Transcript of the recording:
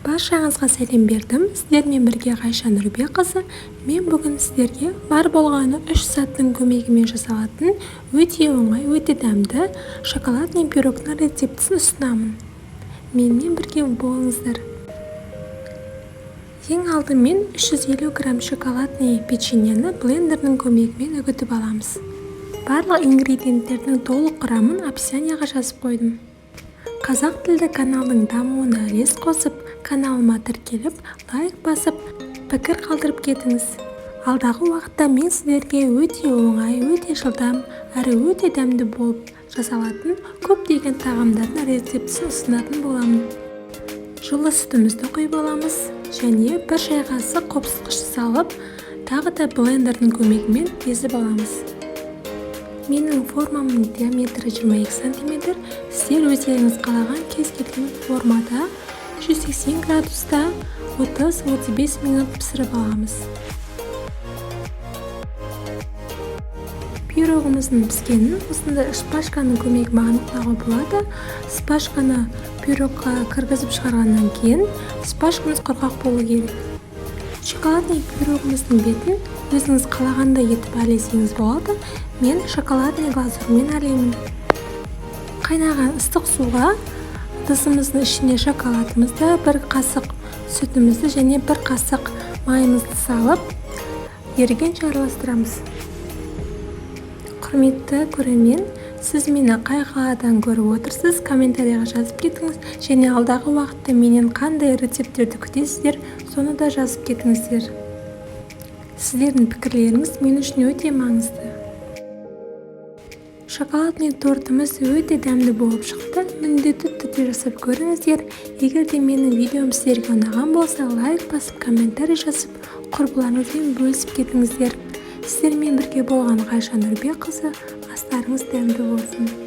Баршаңызға сәлем бердім. Сіздермен бірге Ғайша Нұрбекқызы. Мен бүгін сіздерге бар болғаны 3 заттың көмегімен жасалатын өте оңай, өте дәмді шоколадный пирогтың рецептісін ұсынамын. Менімен бірге болыңыздар. Ең алдымен 350 грамм шоколадный печеньені блендердің көмегімен үгітіп аламыз. Барлық ингредиенттердің толық құрамын описанияға жазып қойдым. Қазақ тілді каналдың дамуына үлес қосып, каналыма тіркеліп, лайк басып, пікір қалдырып кетіңіз. Алдағы уақытта мен сіздерге өте оңай, өте жылдам, әрі өте дәмді болып жасалатын көптеген тағамдардың рецептісін ұсынатын боламын. Жылы сүтімізді құйып аламыз және бір шай қасық қопсытқыш салып, тағы да блендердің көмегімен езіп аламыз. Менің формамның диаметрі 22 см. Сіздер өздеріңіз қалаған кез келген формада 180 градуста 30-35 минут пісіріп аламыз. Пирогымыздың піскенін осындай шпажканың көмегімен анықтауға болады. Шпажканы пирогқа кіргізіп шығарғаннан кейін шпажкамыз құрғақ болу керек. Шоколадный пирогымыздың бетін өзіңіз қалағандай етіп әлесеңіз болады. Мен шоколадный глазурмен әлеймін. Қайнаған ыстық суға ыдысымыздың ішіне шоколадымызды, бір қасық сүтімізді және бір қасық майымызды салып, ерігенше араластырамыз. Құрметті көрермен, сіз мені қай қаладан көріп отырсыз, комментарияға жазып кетіңіз, және алдағы уақытта менен қандай рецептерді күтесіздер, соны да жазып кетіңіздер. Сіздердің пікірлеріңіз мен үшін өте маңызды. Шоколадный тортымыз өте дәмді болып шықты. Міндетті түрде жасап көріңіздер. Егер де менің видеом сіздерге ұнаған болса, лайк басып, комментарий жазып, құрбыларыңызбен бөлісіп кетіңіздер. Сіздермен бірге болған Ғайша Нұрбекқызы, астарыңыз дәмді болсын.